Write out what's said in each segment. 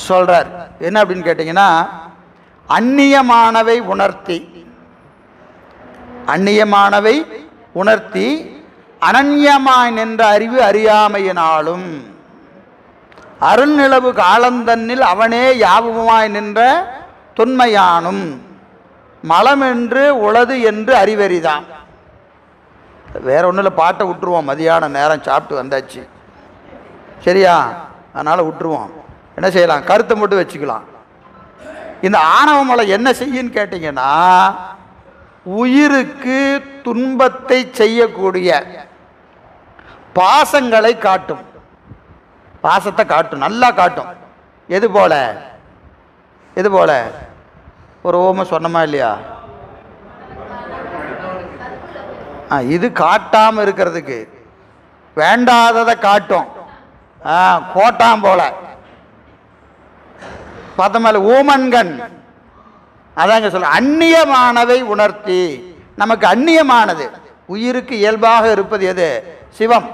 சொல்றார். என்ன அப்படின்னு கேட்டீங்கன்னா, அந்நியமானவை உணர்த்தி அனன்யமாய் நின்ற அறிவு அறியாமையினாலும் அருள்நிலவு காலந்தன்னில் அவனே யாவுமாய் நின்ற தொன்மையானும் மலமென்று உளது என்று அறிவறிதான். வேற ஒன்றும் இல்லை, பாட்டை விட்டுருவோம். மதியான நேரம் சாப்பிட்டு வந்தாச்சு, சரியா? அதனால் விட்டுருவோம். என்ன செய்யலாம், கருத்தை மட்டும் வச்சுக்கலாம். இந்த ஆணவ மலை என்ன செய்யுன்னு கேட்டிங்கன்னா, உயிருக்கு துன்பத்தை செய்யக்கூடிய பாசங்களை காட்டும். பாசத்தை காட்டும், நல்லா காட்டும். எது போல ஒரு ஓமை சொன்னமா இல்லையா? இது காட்டாமல் இருக்கிறதுக்கு வேண்டாததை காட்டும். கோட்டாம் போல பார்த்த மேல ஓமன்கண். அதாங்க சொல்ல, அந்நியமானவை உணர்த்தி. நமக்கு அந்நியமானது, உயிருக்கு இயல்பாக இருப்பது எது? சிவம்.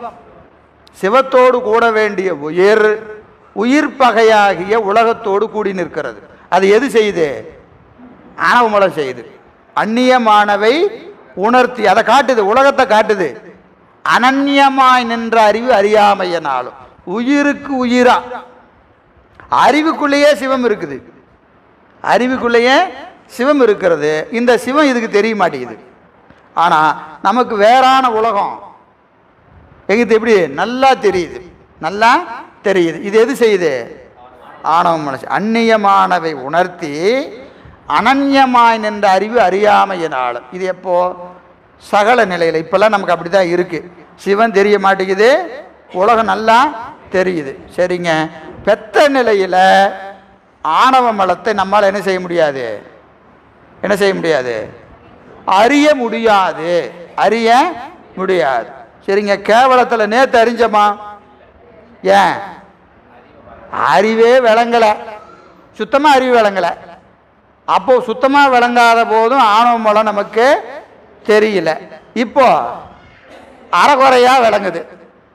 சிவத்தோடு கூட வேண்டிய உயிர் பகையாகிய உலகத்தோடு கூடி நிற்கிறது. அது எது செய்யுது? ஆணவமலம் செய்யுது. அந்நியமானவை உணர்த்தி அதை காட்டுது, உலகத்தை காட்டுது. அனன்யமாய் நின்ற அறிவு அறியாமையனாலும், உயிருக்கு உயிரா அறிவுக்குள்ளேயே சிவம் இருக்குது. அறிவுக்குள்ளேயே சிவம் இருக்கிறது. இந்த சிவம் இதுக்கு தெரிய மாட்டேங்குது. ஆனால் நமக்கு வேறான உலகம் எங்களுக்கு எப்படி நல்லா தெரியுது. இது எது செய்யுது? ஆணவ மனசு. அந்நியமானவை உணர்த்தி அனன்யமாய் நின்ற அறிவு அறியாமையினாலும். இது எப்போ? சகல நிலையில். இப்பெல்லாம் நமக்கு அப்படி தான் இருக்குது. சிவன் தெரிய மாட்டேங்குது, உலகம் நல்லா தெரியுது. சரிங்க, பெத்த நிலையில் ஆணவ மலத்தை நம்மால் என்ன செய்ய முடியாது? அறிய முடியாது. சரிங்க, கேவலத்தில் நேற்று அறிஞ்சமா? ஏன்? அறிவே விளங்கலை, சுத்தமாக அறிவு விளங்கலை. அப்போ சுத்தமாக விளங்காத போதும் ஆணவ மலம் நமக்கு தெரியல. இப்போ அறகுறையா விளங்குது.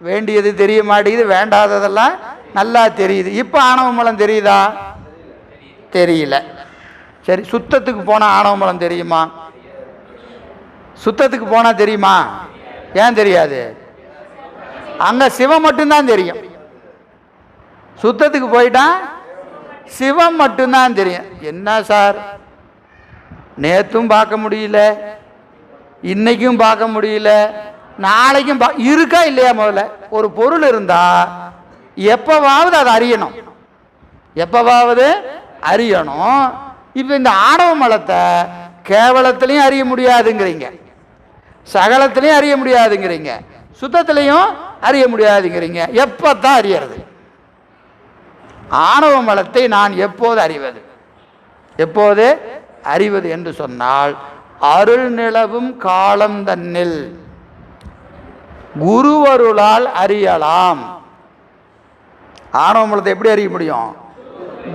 வேண்டியது தெரிய மாட்டேங்குது, வேண்டாததெல்லாம் நல்லா தெரியுது. இப்போ ஆணவ மலம் தெரியுதா? தெரியல. சரி, சுத்தத்துக்கு போனால் ஆணவ மலம் தெரியுமா? சுத்தத்துக்கு போனால் தெரியுமா? ஏன் தெரியாது? அங்கே சிவம் மட்டும்தான் தெரியும். சுத்தத்துக்கு போயிட்டா சிவம் மட்டும்தான் தெரியும். என்ன சார், நேற்றும் பார்க்க முடியல, இன்னைக்கும் பார்க்க முடியல, நாளைக்கும் இருக்கா இல்லையா? முதல்ல ஒரு பொருள் இருந்தா எப்பவாவது அதை அறியணும். இப்போ இந்த ஆணவ மலத்தை கேவலத்திலையும் அறிய முடியாதுங்கிறீங்க, சகலத்திலையும் அறிய முடியாதுங்கிறீங்க, சுத்தத்திலையும் அறிய முடியாதுங்கிறீங்க. எப்பத்தான் அறியறது? ஆணவ மலத்தை நான் எப்போது அறிவது என்று சொன்னால், அருள் நிலவும் காலம் தன்னில் குருவருளால் அறியலாம். ஆணவ மலத்தை எப்படி அறிய முடியும்?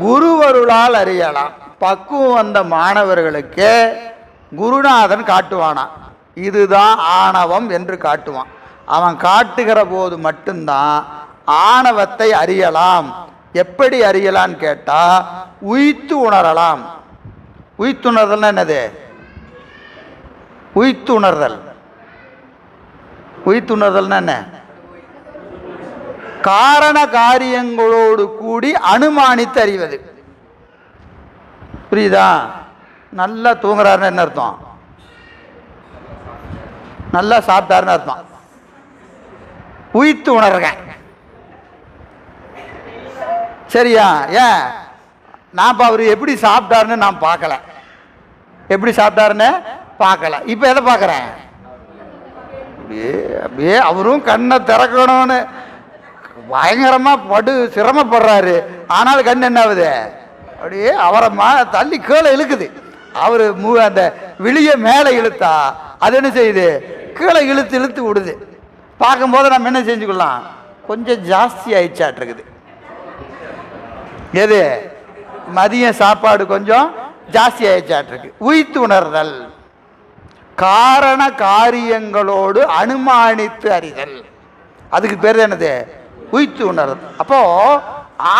குருவருளால் அறியலாம். பக்குவம் வந்த மாணவர்களுக்கு குருநாதன் காட்டுவானா, இதுதான் ஆணவம் என்று காட்டுவான். அவன் காட்டுகிற போது மட்டும்தான் ஆணவத்தை அறியலாம். எப்படி அறியலான்னு கேட்டா, உய்த்து உணரலாம். உய்த்துணர்தல் என்னது? உய்த்துணர்தல் என்ன? காரண காரியங்களோடு கூடி அனுமானித்து அறிவது. புரியுதா? நல்லா தூங்குறாருன்னு என்ன அர்த்தம்? நல்லா சாப்பிட்டாருன்னு அர்த்தம். உய்த்து உணர்க. சரியா? ஏன்? நான் இப்போ அவர் எப்படி சாப்பிட்டாருன்னு நான் பார்க்கல, இப்போ எதை பார்க்குறேன்? அப்படியே அவரும் கண்ணை திறக்கணும்னு பயங்கரமாக சிரமப்படுறாரு. ஆனாலும் கண் என்ன ஆகுது? அப்படியே அவரை தள்ளி கீழே இழுக்குது. அவர் அந்த விழியை மேலே இழுத்தா அது என்ன செய்யுது? கீழே இழுத்து விடுது. பார்க்கும்போது நம்ம என்ன செஞ்சுக்கலாம்? கொஞ்சம் ஜாஸ்தி ஆயிடுச்சாட்டிருக்குது. எது? மதிய சாப்பாடு கொஞ்சம் ஜாஸ்தி ஆயிடுச்சாட்டிருக்கு. உய்த்து உணர்தல். காரண காரியங்களோடு அனுமானித்து அறிதல், அதுக்கு பேர் என்னது? உய்த்து உணர்தல். அப்போ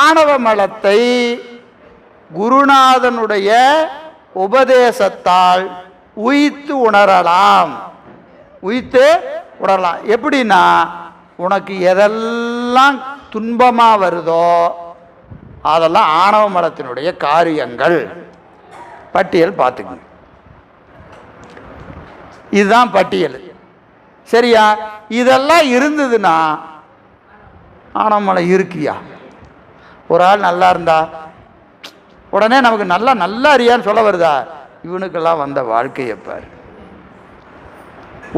ஆணவ மலத்தை குருநாதனுடைய உபதேசத்தால் உய்த்து உணரலாம். உய்த்து உணரலாம் எப்படின்னா, உனக்கு எதெல்லாம் துன்பமாக வருதோ அதெல்லாம் ஆணவ மலத்தினுடைய காரியங்கள். பட்டியல் பார்த்துக்கங்க, இதுதான் பட்டியல். சரியா? இதெல்லாம் இருந்ததுன்னா ஆணவ மலம் இருக்கியா? ஒரு ஆள் நல்லா இருந்தா உடனே நமக்கு நல்லா அறியான்னு சொல்ல வருதா? இவனுக்கெல்லாம் வந்த வாழ்க்கையை பாரு.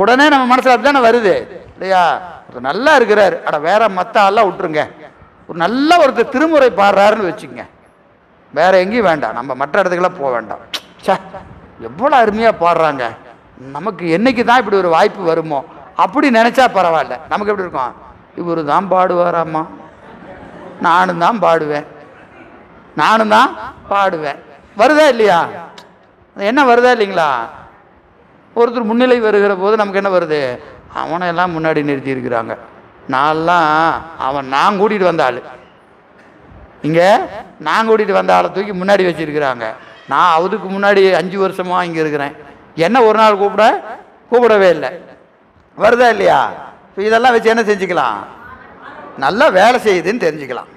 உடனே நம்ம மனசில் அப்படிதானே வருது இல்லையா? நல்லா இருக்கிறாரு, அட வேற மற்ற ஆள்லாம் விட்டுருங்க, ஒரு நல்ல ஒருத்தர் திருமுறை பாடுறாருன்னு வச்சுக்கங்க, வேற எங்கேயும் வேண்டாம், நம்ம மற்ற இடத்துக்கெல்லாம் போக வேண்டாம். சே எவ்வளோ அருமையாக பாடுறாங்க, நமக்கு என்னைக்கு தான் இப்படி ஒரு வாய்ப்பு வருமோ அப்படி நினச்சா பரவாயில்ல. நமக்கு எப்படி இருக்கும்? இவர் தான் பாடுவாராம்மா, நானும் தான் பாடுவேன், நானும் தான் பாடுவேன். வருதா இல்லையா? என்ன வருதா இல்லைங்களா? ஒருத்தர் முன்னிலை வருகிற போது நமக்கு என்ன வருது? அவனை எல்லாம் முன்னாடி நிறுத்தி இருக்கிறாங்க, நான் கூட்டிகிட்டு வந்த ஆள், இங்கே நான் கூட்டிகிட்டு வந்த ஆளை தூக்கி முன்னாடி வச்சுருக்கிறாங்க. நான் அதுக்கு முன்னாடி 5 வருஷமாக இங்கே இருக்கிறேன், என்ன ஒரு நாள் கூப்பிடவே இல்லை. வருதா இல்லையா? இப்போ இதெல்லாம் வச்சு என்ன செஞ்சுக்கலாம்? நல்லா வேலை செய்யுதுன்னு தெரிஞ்சுக்கலாம்.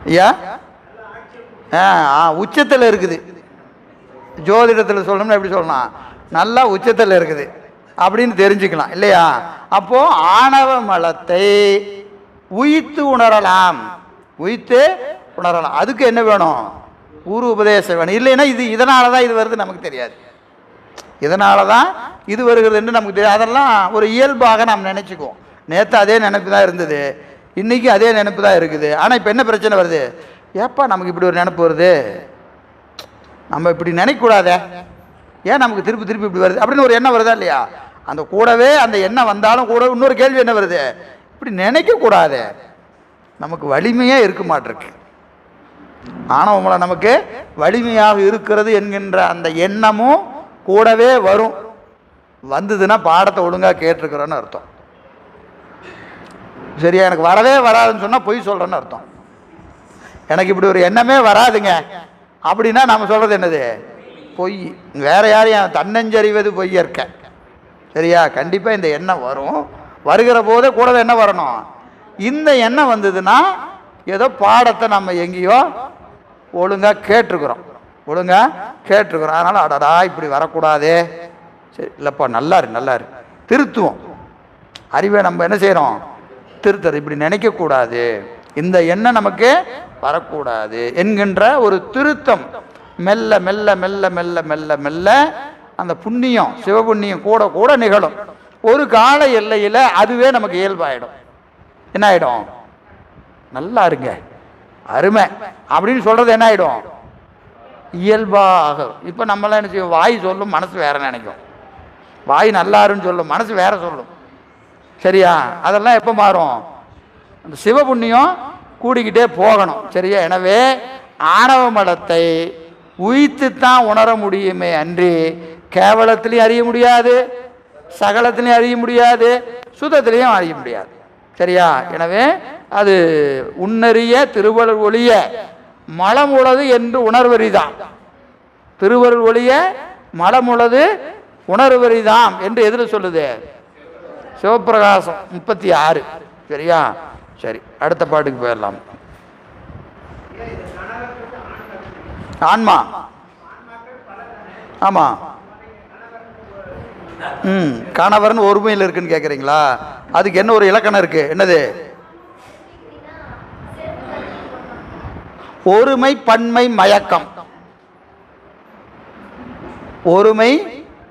ஐயா உச்சத்தில் இருக்குது, ஜோதிடத்தில் சொல்லணும்னா எப்படி சொல்லலாம்? நல்லா உச்சத்தில் இருக்குது அப்படின்னு தெரிஞ்சுக்கலாம் இல்லையா? அப்போ ஆணவ மலத்தை உய்த்து உணரலாம், உய்த்து உணரலாம். அதுக்கு என்ன வேணும்? குரு உபதேசம் வேணும். இல்லைன்னா இதனால தான் இது வருது நமக்கு தெரியாது, இதனால தான் இது வருகிறதுன்னு நமக்கு தெரியாது. அதெல்லாம் ஒரு இயல்பாக நாம் நினச்சிக்குவோம். நேற்று அதே நினைப்பு தான் இருந்தது, இன்றைக்கி அதே நினைப்பு தான் இருக்குது. ஆனால் இப்போ என்ன பிரச்சனை வருது? ஏப்பா நமக்கு இப்படி ஒரு நினைப்பு வருது, நம்ம இப்படி நினைக்கக்கூடாதே, ஏன் நமக்கு திருப்பி இப்படி வருது அப்படின்னு ஒரு எண்ணம் வருதா இல்லையா? அந்த கூடவே அந்த எண்ணம் வந்தாலும் கூட இன்னொரு கேள்வி என்ன வருது? இப்படி நினைக்கக்கூடாது, நமக்கு வலிமையே இருக்க மாட்டிருக்கு. ஆணவ மலம் நமக்கு வலிமையாக இருக்கிறது என்கின்ற அந்த எண்ணமும் கூடவே வரும். வந்ததுன்னா பாடத்தை ஒழுங்காக கேட்டிருக்கிறோன்னு அர்த்தம். சரியா? எனக்கு வரவே வராதுன்னு சொன்னால் பொய் சொல்கிறேன்னு அர்த்தம். எனக்கு இப்படி ஒரு எண்ணமே வராதுங்க அப்படின்னா நம்ம சொல்கிறது என்னது? பொய். வேற யாரையும் தன்னஞ்சறிவது பொய்யற்க. சரியா? கண்டிப்பாக இந்த எண்ணம் வரும். வருகிற போதே கூடவே என்ன வரணும்? இந்த எண்ணம் வந்ததுன்னா ஏதோ பாடத்தை நம்ம எங்கேயோ ஒழுங்காக கேட்டிருக்கிறோம், அதனால் அடடா இப்படி வரக்கூடாதே, சரி இல்லைப்பா நல்லாரு திருத்துவோம். அறிவை நம்ம என்ன செய்கிறோம்? திருத்தது. இப்படி நினைக்கக்கூடாது, இந்த எண்ணம் நமக்கு வரக்கூடாது என்கின்ற ஒரு திருத்தம் மெல்ல மெல்ல மெல்ல மெல்ல மெல்ல மெல்ல அந்த புண்ணியம், சிவபுண்ணியம் கூட கூட நிகழும். ஒரு கால எல்லையில் அதுவே நமக்கு இயல்பாயிடும். என்ன ஆகிடும்? நல்லா இருங்க, அருமை அப்படின்னு சொல்கிறது என்ன ஆகிடும்? இயல்பாக. இப்போ நம்மளாம் என்ன செய்வோம்? வாய் சொல்லும், மனசு வேற நினைக்கும். வாய் நல்லாருன்னு சொல்லும், மனசு வேற சொல்லும். சரியா? அதெல்லாம் எப்போ மாறும்? அந்த சிவபுண்ணியம் கூடிக்கிட்டே போகணும். சரியா? எனவே ஆணவ மலத்தை உய்த்துத்தான் உணர முடியுமே அன்றி கேவலத்திலையும் அறிய முடியாது, சகலத்திலையும் அறிய முடியாது, சுத்தத்திலையும் அறிய முடியாது. சரியா? எனவே அது உன்னறிய திருவருள் ஒளிய மலமுள்ளது என்று உணர்வரிதான். திருவருள் ஒளிய மலமுள்ளது உணர்வரிதாம் என்று எதில் சொல்லுது? சிவப்பிரகாசம் 36. சரியா? சரி, அடுத்த பாட்டுக்கு போயிடலாம். ஆன்மா. ஆமா. கணவர்னு ஒருமையில் இருக்குன்னு கேட்குறீங்களா? அதுக்கு என்ன ஒரு இலக்கணம் இருக்கு? என்னது? ஒருமை பன்மை மயக்கம். ஒருமை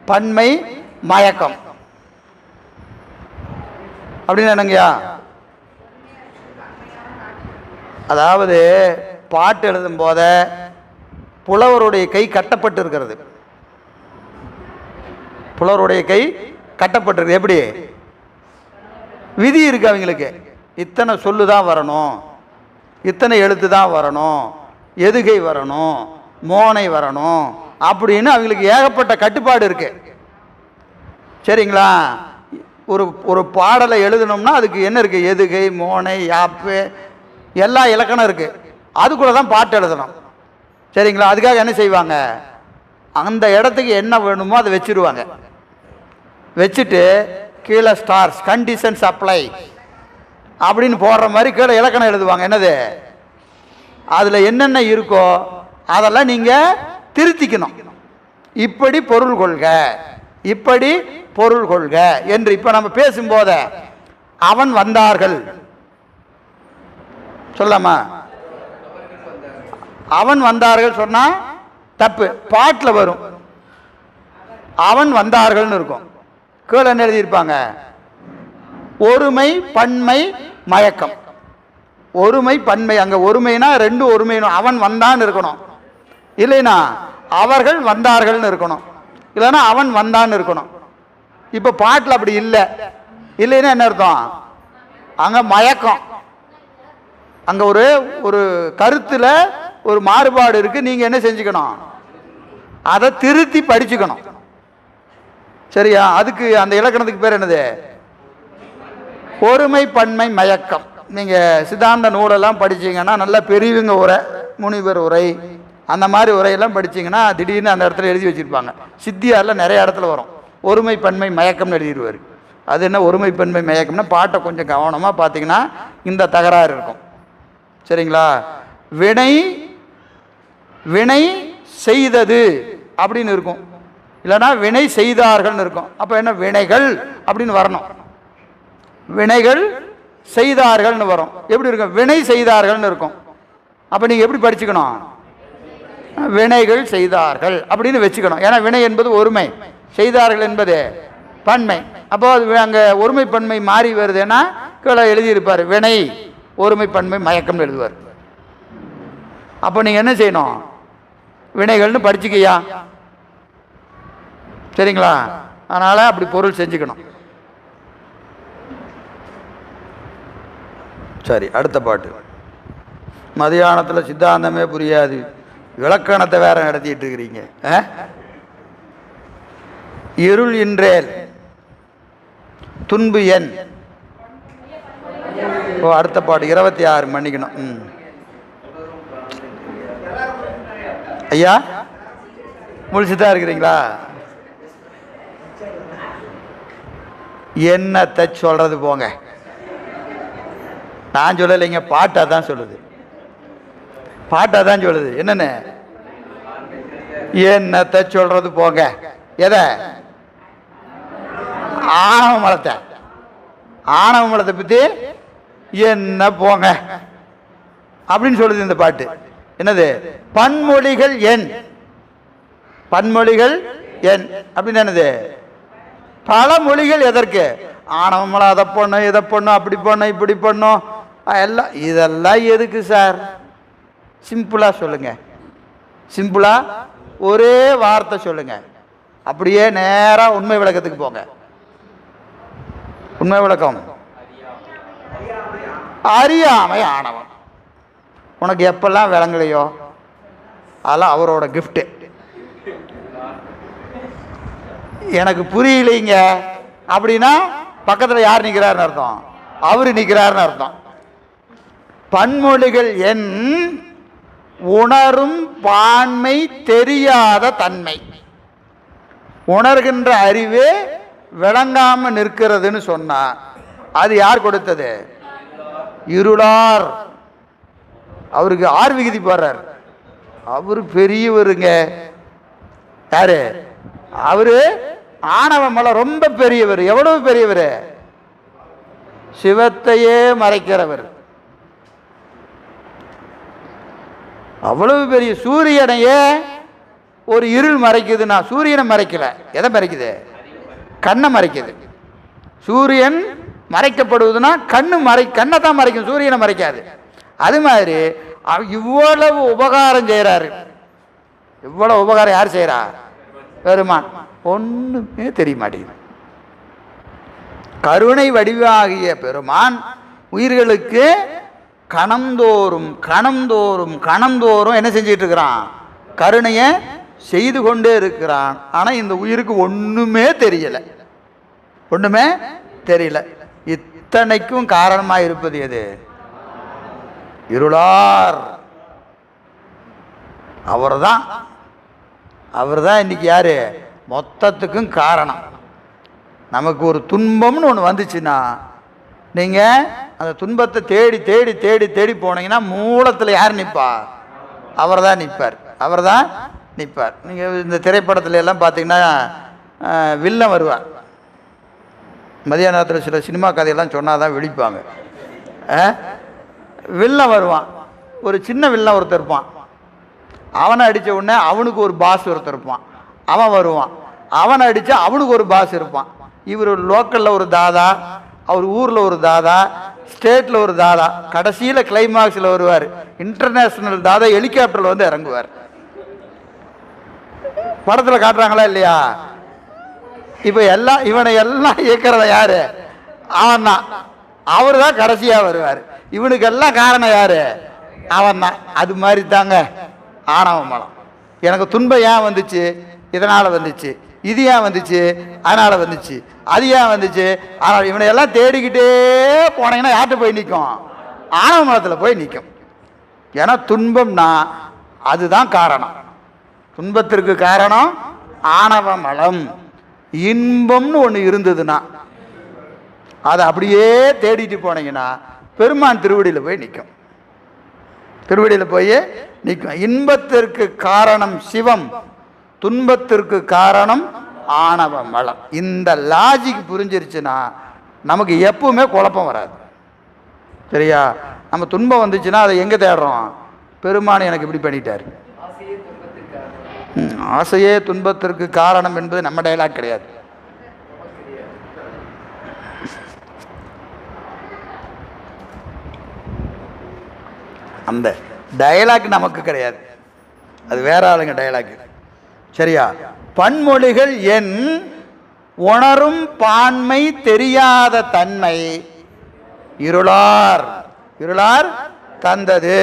பன்மை மயக்கம் அப்படின்னு என்னங்கய்யா? அதாவது பாட்டு எழுதும் போத புலவருடைய கை கட்டப்பட்டு இருக்கிறது. புலவருடைய கை கட்டப்பட்டிருக்கு. எப்படி? விதி இருக்கு அவங்களுக்கு. இத்தனை சொல்லு தான் வரணும், இத்தனை எழுத்து தான் வரணும், எதுகை வரணும், மோனை வரணும் அப்படின்னு அவங்களுக்கு ஏகப்பட்ட கட்டுப்பாடு இருக்கு. சரிங்களா? ஒரு ஒரு பாடலை எழுதணும்னா அதுக்கு என்ன இருக்கு? எதுகை, மோனை, யாப்பு, எல்லா இலக்கணம் இருக்குது, அதுக்குள்ளே தான் பாட்டு எழுதணும். சரிங்களா? அதுக்காக என்ன செய்வாங்க, அந்த இடத்துக்கு என்ன வேணுமோ அதை வச்சுருவாங்க. வச்சுட்டு கீழே ஸ்டார்ஸ் கண்டிஷன்ஸ் அப்ளை அப்படின்னு போடுற மாதிரி கீழே இலக்கணம் எழுதுவாங்க. என்னது, அதில் என்னென்ன இருக்கோ அதெல்லாம் நீங்கள் திருத்திக்கணும். இப்படி பொருள் கொள்க, இப்படி பொருள் கொள்க என்று. இப்போ நம்ம பேசும்போத அவன் வந்தார்கள் சொல்லாமா, அவன் வந்தார்கள் சொன்னால் தப்பு, பாட்டில் வரும் அவன் வந்தார்கள்னு இருக்கும். கீழே என்ன எழுதியிருப்பாங்க, ஒருமை பன்மை மயக்கம். ஒருமை பன்மை, அங்கே ஒருமைனா ரெண்டு ஒருமைனும், அவன் வந்தான்னு இருக்கணும், இல்லைனா அவர்கள் வந்தார்கள்னு இருக்கணும், இல்லைன்னா அவன் வந்தான்னு இருக்கணும். இப்போ பாட்டில் அப்படி இல்லை, இல்லைன்னா என்ன அர்த்தம், அங்கே மயக்கம், அங்கே ஒரு ஒரு கருத்தில் ஒரு மாறுபாடு இருக்குது. நீங்கள் என்ன செஞ்சுக்கணும், அதை திருத்தி படிச்சுக்கணும். சரியா? அதுக்கு அந்த இலக்கணத்துக்கு பேர் என்னது, ஒருமை பன்மை மயக்கம். நீங்கள் சித்தாந்த நூலெல்லாம் படிச்சீங்கன்னா, நல்லா பெரியவங்க உரை, முனிவர் உரை, அந்த மாதிரி உரையெல்லாம் படிச்சீங்கன்னா திடீர்னு அந்த இடத்துல எழுதி வச்சுருப்பாங்க. சித்தியாரில் நிறைய இடத்துல வரும் ஒருமை பன்மை மயக்கம்னு எழுதிடுவார். அது என்ன ஒருமை பன்மை மயக்கம்னா, பாட்டை கொஞ்சம் கவனமாக பார்த்தீங்கன்னா இந்த தகராறு இருக்கும். சரிங்களா? வினை வினை செய்தது அப்படின்னு இருக்கும், இல்லைனா வினை செய்தார்கள்னு இருக்கும். அப்போ என்ன, வினைகள் அப்படின்னு வரணும், வினைகள் செய்தார்கள்னு வரும். எப்படி இருக்கும், வினை செய்தார்கள்னு இருக்கும். அப்போ நீங்கள் எப்படி படிச்சுக்கணும், வினைகள் செய்தார்கள் அப்படின்னு வச்சுக்கணும். ஏன்னா வினை என்பது ஒருமை, செய்தார்கள் என்பது பன்மை. அப்போ அது அங்கே ஒருமை பன்மை மாறி வருதுன்னா கீழே எழுதியிருப்பார் வினை ஒருமை பன்மை மயக்கம்னு எழுதுவார். அப்போ நீங்கள் என்ன செய்யணும், வினைகள்னு படிச்சுக்கையா. சரிங்களா? அதனால் அப்படி பொருள் செஞ்சுக்கணும். சரி, அடுத்த பாட்டு. மதியானத்தில் சித்தாந்தமே புரியாது, விளக்கணத்தை வேற நடத்திட்டு இருக்கிறீங்க. இருள் இன்றேல் துன்பு என். ஓ, அடுத்த பாட்டு 26 மன்னிக்கணும். ஐயா முழிச்சுதான் இருக்கிறீங்களா? என்னத்தை சொல்றது போங்க, நான் சொல்லலைங்க, பாட்டா தான் சொல்லுது, பாட்டா தான் சொல்லுது. என்னன்னு, என்னத்தை சொல்றது போங்க. எதை, ஆணவ மலத்தை, ஆணவ மலத்தை பற்றி என்ன போங்க அப்படின்னு சொல்லுது இந்த பாட்டு. என்னது, பன்மொழிகள் என், பன்மொழிகள் என் அப்படின்னு என்னது, பல மொழிகள் எதற்கு, ஆணவமலை அதை பண்ணும் இதை பண்ணும் அப்படி பண்ணும் இப்படி பண்ணும் எல்லாம். இதெல்லாம் எதுக்கு சார், சிம்பிளாக சொல்லுங்க, சிம்பிளாக ஒரே வார்த்தை சொல்லுங்க, அப்படியே நேராக உண்மை விளக்கத்துக்கு போங்க. உண்மை விளக்கம், அறியாமை ஆணவம். உனக்கு எப்பெல்லாம் விளங்கலையோ அதெல்லாம் அவரோட கிஃப்ட்டு. எனக்கு புரியலைங்க அப்படின்னா பக்கத்தில் யார் நிற்கிறாருன்னு அர்த்தம், அவரு நிற்கிறாருன்னு அர்த்தம். பன்மொழிகள் என் உணரும் பான்மை தெரியாத தன்மை, உணர்கின்ற அறிவு விளங்காம நிற்கிறதுன்னு சொன்னா அது யார் கொடுத்தது, இருளார். அவருக்கு ஆர் விகுதி போடுறார், அவரு பெரியவருங்க. யாரு அவரு, ஆணவ மலை ரொம்ப பெரியவர். எவ்வளவு பெரியவர், சிவத்தையே மறைக்கிறவர். அவ்வளவு பெரிய சூரியனையே ஒரு இருள் மறைக்குதுன்னா, சூரியனை மறைக்கல, எதை மறைக்குது, கண்ணை மறைக்குது. சூரியன் மறைக்கப்படுவதுன்னா கண்ணை தான் மறைக்கும், சூரியனை மறைக்காது. அது மாதிரி இவ்வளவு உபகாரம் செய்கிறாரு. இவ்வளவு உபகாரம் யார் செய்கிறா, பெருமான். ஒன்றுமே தெரிய மாட்டேங்குது. கருணை வடிவாகிய பெருமான் உயிர்களுக்கு கணந்தோறும் கணந்தோறும் கணந்தோறும் என்ன செஞ்சிட்டு இருக்கிறான், கருணையை செய்து கொண்டே இருக்கிறான். ஆனால் இந்த உயிருக்கு ஒன்றுமே தெரியலை, ஒன்றுமே தெரியல. இத்தனைக்கும் காரணமாக இருப்பது எது, இருளார். அவர் தான் இன்னைக்கு யாரு மொத்தத்துக்கும் காரணம். நமக்கு ஒரு துன்பம்னு ஒன்று வந்துச்சுன்னா நீங்கள் அந்த துன்பத்தை தேடி தேடி தேடி தேடி போனீங்கன்னா மூலத்தில் யார் நிற்பா? அவர் தான் நிற்பார். நீங்கள் இந்த திரைப்படத்துல எல்லாம் பார்த்தீங்கன்னா வில்லன் வருவார். மதிய நேரத்தில் சில சினிமா கதையெல்லாம் சொன்னால் தான் விழிப்பாங்க. வில்லன் வருவான், ஒரு சின்ன வில்லன் ஒருத்தர் இருப்பான். அவனை அடித்த உடனே அவனுக்கு ஒரு பாஸ் ஒருத்தர் இருப்பான். அவன் வருவான், அவனை அடித்தா அவனுக்கு ஒரு பாஸ் இருப்பான். இவர் லோக்கலில் ஒரு தாதா, அவர் ஊரில் ஒரு தாதா, ஸ்டேட்டில் ஒரு தாதா, கடைசியில் கிளைமாக்ஸில் வருவார். இன்டர்நேஷ்னல் தாதா ஹெலிகாப்டரில் வந்து இறங்குவார். படத்தில் காட்டுறாங்களா இல்லையா? இப்போ இவனை எல்லாம் இயக்கிறவன் யாரு? அவன் தான். அவர் தான் கடைசியாக வருவார். இவனுக்கெல்லாம் காரணம் யாரு? அவன் தான். அது மாதிரி தாங்க ஆணவ மலம். எனக்கு துன்பம் ஏன் வந்துச்சு? இதனால் வந்துச்சு. இது ஏன் வந்துச்சு? அதனால் வந்துச்சு. அது ஏன் வந்துச்சு? ஆனால் இவனை எல்லாம் தேடிக்கிட்டே போனீங்கன்னா யார்கிட்ட போய் நிற்கும்? ஆணவ மலத்தில் போய் நிற்கும். ஏன்னா துன்பம்னா அதுதான் காரணம். துன்பத்திற்கு காரணம் ஆணவ மலம். இன்பம்னு ஒன்று இருந்ததுன்னா அதை அப்படியே தேடிட்டு போனீங்கன்னா பெருமான் திருவடியில் போய் நிற்கும். திருவடியில் போய் நிற்கும். இன்பத்திற்கு காரணம் சிவம், துன்பத்திற்கு காரணம் ஆணவ மலம். இந்த லாஜிக் புரிஞ்சிருச்சுன்னா நமக்கு எப்பவுமே குழப்பம் வராது. சரியா? நம்ம துன்பம் வந்துச்சுன்னா அதை எங்கே தேடுறோம்? பெருமான் எனக்கு இப்படி பண்ணிட்டார். ஆசையே துன்பத்திற்கு காரணம் என்பது நம்ம டயலாக் கிடையாது. அந்த டயலாக் நமக்கு கிடையாது, அது வேற ஆளுங்க டயலாக். சரியா? பன்மொழிகள் என் உணரும் பான்மை தெரியாத தன்மை இருளார் தந்தது.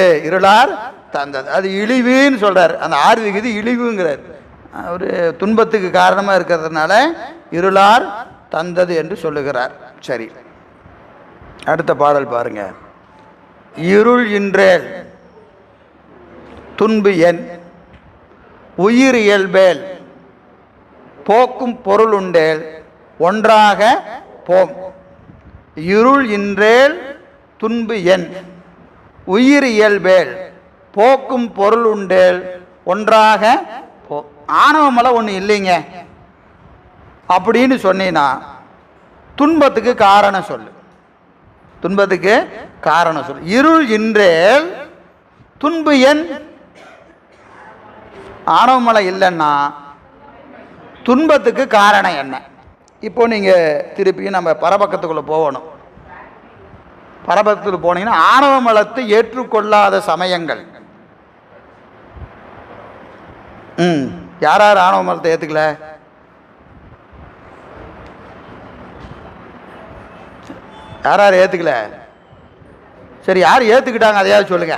அது இழிவுன்னு சொல்றார். அந்த ஆர்விகுது இழிவுங்கிறார். ஒரு துன்பத்துக்கு காரணமாக இருக்கிறதுனால இருளார் தந்தது என்று சொல்லுகிறார். சரி, அடுத்த பாடல் பாருங்க. இருள் இன்றேல் துன்பு என் உயிர் இயல்பேல் போக்கும் பொருள் உண்டேல் ஒன்றாக போம். இருள் இன்றேல் துன்பு என் உயிர் இயல்பேல் போக்கும் பொருள் உண்டேல் ஒன்றாக போ. ஆணவ மலம் ஒன்று இல்லைங்க அப்படின்னு சொன்னீங்கன்னா துன்பத்துக்கு காரணம் சொல்லு. இருள் இன்றேல் துன்பு என். ஆணவ மலம் இல்லைன்னா துன்பத்துக்கு காரணம் என்ன? இப்போ நீங்கள் திருப்பியும் நம்ம பரபக்கத்துக்குள்ளே போகணும். பரபக்கத்துக்கு போனீங்கன்னா ஆணவ மலத்தை ஏற்றுக்கொள்ளாத சமயங்கள். யார் ஆணவ மலத்தை ஏற்றுக்கல? யார் ஏற்றுக்கல? சரி, யார் ஏற்றுக்கிட்டாங்க அதையாவது சொல்லுங்க.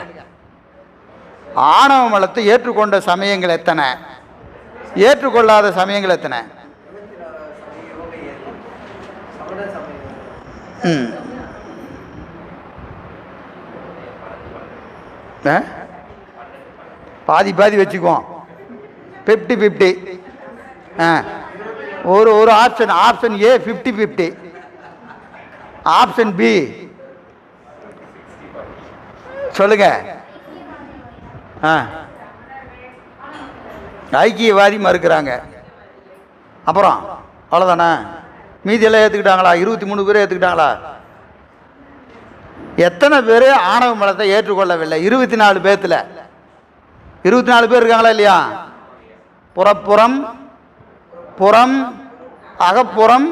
ஆணவ மலத்தை ஏற்றுக்கொண்ட சமயங்கள் எத்தனை? ஏற்றுக்கொள்ளாத சமயங்கள் எத்தனை? பாதி பாதி வச்சுக்குவோம். 50-50. ஒரு ஆப்ஷன் ஏ 50-50, ஆப்ஷன் பி சொல்லுங்க. ஐக்கியவாதி மறுக்கிறாங்க. அப்புறம் அவ்வளோதானே? மீதியெல்லாம் ஏற்றுக்கிட்டாங்களா? 23 பேர் ஏற்றுக்கிட்டாங்களா? எத்தனை பேர் ஆணவ மலத்தை ஏற்றுக்கொள்ளவில்லை? 24 பேர்த்தில் 24 பேர் இருக்காங்களா இல்லையா? புறப்புறம் புறம் அகப்புறம்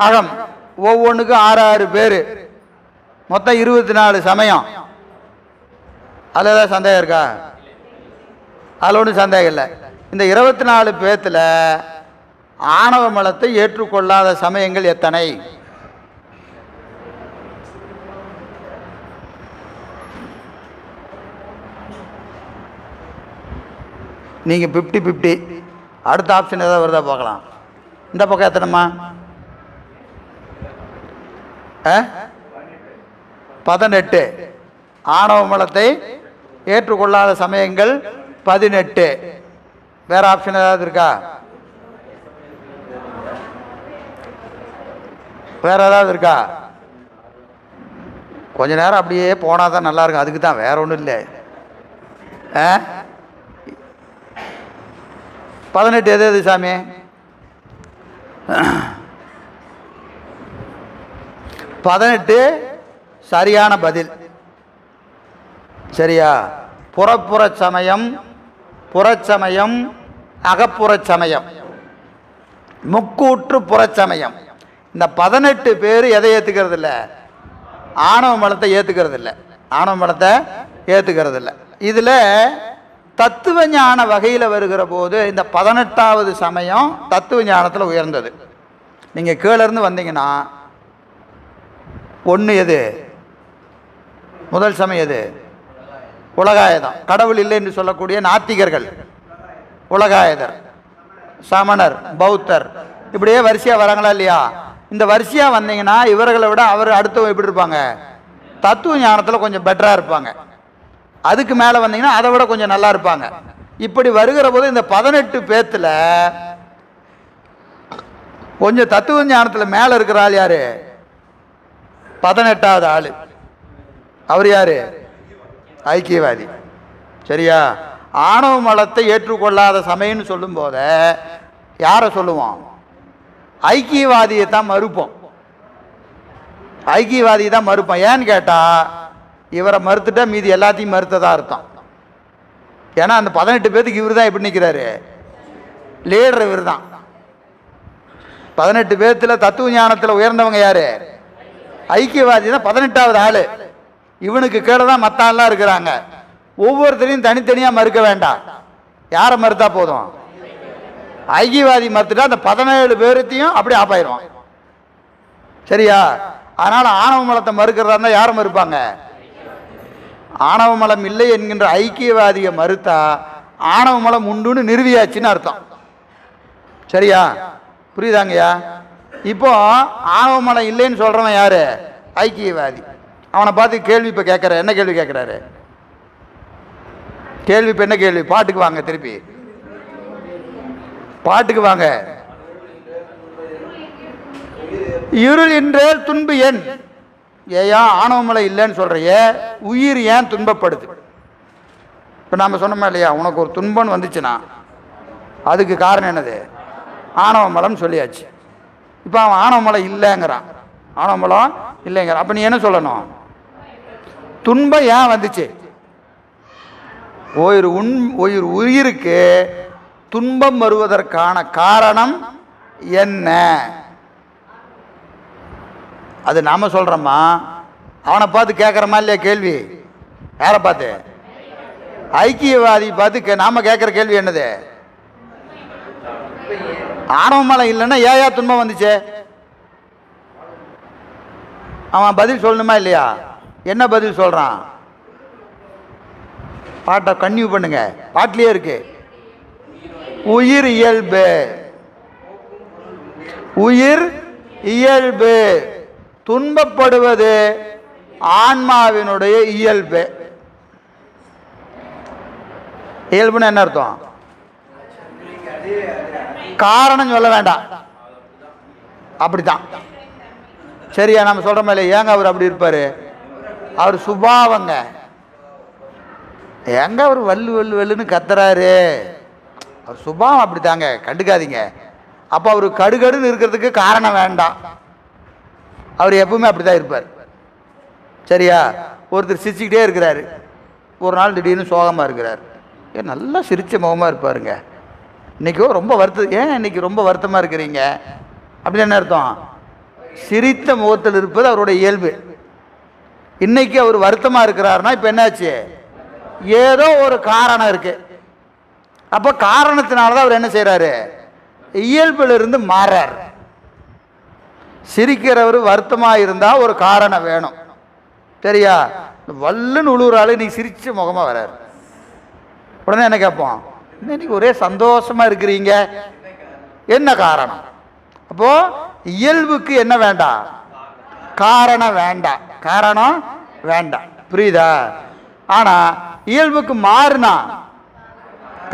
அகம் ஒவ்வொன்றுக்கும் 6 பேர், மொத்தம் 24 சமயம். அதில் ஏதாவது சந்தேகம் இருக்கா? அதில் ஒன்றும் சந்தேகம் இல்லை. இந்த 24 பேர்த்தில் ஆணவ மலத்தை ஏற்றுக்கொள்ளாத சமயங்கள் எத்தனை? நீங்கள் 50-50. அடுத்த ஆப்ஷன் ஏதாவது வருதா பார்க்கலாம். இந்த பக்கம் எத்தனைம்மா? 18. ஆணவ மலத்தை ஏற்றுக்கொள்ளாத சமயங்கள் 18. வேற ஆப்ஷன் ஏதாவது இருக்கா? வேற ஏதாவது இருக்கா? கொஞ்ச நேரம் அப்படியே போனால் தான் நல்லா இருக்கும். அதுக்கு தான், வேற ஒன்றும் இல்லை. 18 எது எது சாமி? 18 சரியான பதில். சரியா? புறப்புற சமயம், புறச்சமயம், அகப்புறச் சமயம், முக்கூற்று புறச்சமயம். இந்த 18 பேர் எதை ஏற்றுக்கிறது இல்லை? ஆணவ மலத்தை ஏற்றுக்கிறது இல்லை. ஆணவ மலத்தை ஏற்றுக்கிறது இல்லை. இதில் தத்துவ ஞான வகையில் வருகிற போது இந்த 18வது சமயம் தத்துவ ஞானத்தில் உயர்ந்தது. நீங்கள் கீழேருந்து வந்தீங்கன்னா ஒன்று எது? முதல் சமயம் எது? உலகாயதம். கடவுள் இல்லை என்று சொல்லக்கூடிய நாத்திகர்கள், உலகாயதர், சமணர், பௌத்தர், இப்படியே வரிசையாக வராங்களா இல்லையா? இந்த வரிசையாக வந்தீங்கன்னா இவர்களை விட அவர் அடுத்தவங்க எப்படி இருப்பாங்க? தத்துவ ஞானத்தில் கொஞ்சம் பெட்டராக இருப்பாங்க. அதுக்கு மேலே வந்தீங்கன்னா அதை விட கொஞ்சம் நல்லா இருப்பாங்க. இப்படி வருகிற போது இந்த 18 பேத்தில் கொஞ்சம் தத்துவ ஞானத்தில் மேலே இருக்கிற ஆள் யாரு? 18வது ஆள். அவர் யாரு? ஐக்கியவாதி. சரியா? ஆணவ மலத்தை ஏற்றுக்கொள்ளாத சமயம்னு சொல்லும் போத யாரை சொல்லுவோம்? ஐக்கியவாதியை தான் மறுப்போம். ஐக்கியவாதியை தான் மறுப்போம். ஏன்னு கேட்டால் இவரை மறுத்துட்டா மீதி எல்லாத்தையும் மறுத்ததா அர்த்தம். ஏன்னா அந்த 18 பேருக்கு இவர் தான் எப்படி நிற்கிறாரு? லீடர் இவர் தான். 18 பேர்த்தில் தத்துவ ஞானத்தில் உயர்ந்தவங்க யாரு? ஐக்கியவாதி தான் 18வது ஆள். இவனுக்கு கீழே தான் மற்ற ஆள்லாம் இருக்கிறாங்க. ஒவ்வொருத்தரையும் தனித்தனியாக மறுக்க வேண்டாம். யாரை மறுத்தா போதும்? ஐக்கியவாதி மறுத்துட்டா அந்த 17 பேர்த்தையும் அப்படி ஆப்பாயிருவான். சரியா? அதனால் ஆணவ மலத்தை மறுக்கிறதா இருந்தால் யாரை மறுப்பாங்க? ஆணவ மலம் இல்லை என்கின்ற ஐக்கியவாதியை மறுத்தா ஆணவ மலம் உண்டுன்னு நிறுவியாச்சுன்னு அர்த்தம். சரியா? புரியுதாங்கய்யா? இப்போ ஆணவ மலம் இல்லைன்னு சொல்கிறவன் யாரு? ஐக்கியவாதி. அவனை பார்த்து கேள்வி இப்போ கேட்குற. என்ன கேள்வி கேட்குறாரு? கேள்வி இப்போ என்ன கேள்வி? பாட்டுக்கு வாங்க, திருப்பி பாட்டுக்கு வாங்க. இருள் என்றால் துன்பு என். ஏயா ஆணவமலை இல்லைன்னு சொல்கிறைய, உயிர் ஏன் துன்பப்படுது? இப்போ நாம் சொன்னோமா இல்லையா, உனக்கு ஒரு துன்பம்னு வந்துச்சுன்னா அதுக்கு காரணம் என்னது? ஆணவமலம் சொல்லியாச்சு. இப்போ அவன் ஆணவமலை இல்லைங்கிறான், ஆணவமலம் இல்லைங்கிறான். அப்போ நீ என்ன சொல்லணும்? துன்பம் ஏன் வந்துச்சு? உயிருக்கு துன்பம் வருவதற்கான காரணம் என்ன? அது நாம சொல்றோமா? அவனை பார்த்து கேட்குறமா இல்லையா கேள்வி? யாரை பார்த்து? ஐக்கியவாதி பார்த்து நாம கேட்குற கேள்வி என்னது? ஆணவமலை இல்லைன்னா ஏயா துன்பம் வந்துச்சு? அவன் பதில் சொல்லணுமா இல்லையா? என்ன பதில் சொல்றான்? பாட்டை கன்னியூ பண்ணுங்க, பாட்டிலேயே இருக்கு. உயிர் இயல்பு, உயிர் இயல்பு, துன்பப்படுவது ஆன்மாவினுடைய இயல்பு. இயல்புன்னு என்ன அர்த்தம்? காரணம் சொல்ல வேண்டாம், அப்படித்தான். சரியா? நம்ம சொல்றோம் இல்லையா, ஏங்க அவர் அப்படி இருப்பாரு? அவர் சுபாவங்க. எங்க அவர் வல்லு வல்லு வல்லுன்னு கத்துறாரு? அவர் சுபாவம் அப்படித்தாங்க, கண்டுக்காதீங்க. அப்போ அவர் கடுகடுன்னு இருக்கிறதுக்கு காரணம் வேண்டாம். அவர் எப்பவுமே அப்படித்தான் இருப்பார். சரியா? ஒருத்தர் சிரிச்சுக்கிட்டே இருக்கிறாரு, ஒரு நாள் திடீர்னு சோகமாக இருக்கிறார். ஏன் நல்லா சிரிச்ச முகமாக இருப்பாருங்க, இன்றைக்கோ ரொம்ப ஏன் இன்னைக்கு ரொம்ப வருத்தமாக இருக்கிறீங்க அப்படின்னு என்ன அர்த்தம்? சிரித்த முகத்தில் இருப்பது அவருடைய இயல்பு. இன்னைக்கு அவர் வருத்தமாக இருக்கிறாருன்னா இப்போ என்னாச்சு? ஏதோ ஒரு காரணம் இருக்கு. அப்போ காரணத்தினாலதான் அவர் என்ன செய்யறாரு? இயல்பிலிருந்து மாறார். சிரிக்கிறவர் வருத்தமா இருந்தா ஒரு காரணம் வேணும். சரியா? வல்லுன்னு உழுவுறாள், நீ சிரிச்ச முகமா வராரு. உடனே என்ன கேட்போம்? இன்னைக்கு ஒரே சந்தோஷமா இருக்கிறீங்க, என்ன காரணம்? அப்போ இயல்புக்கு என்ன வேண்டாம்? காரணம் வேண்டாம், காரணம் வேண்டாம். புரியுதா? ஆனால் இயல்புக்கு மாறுனா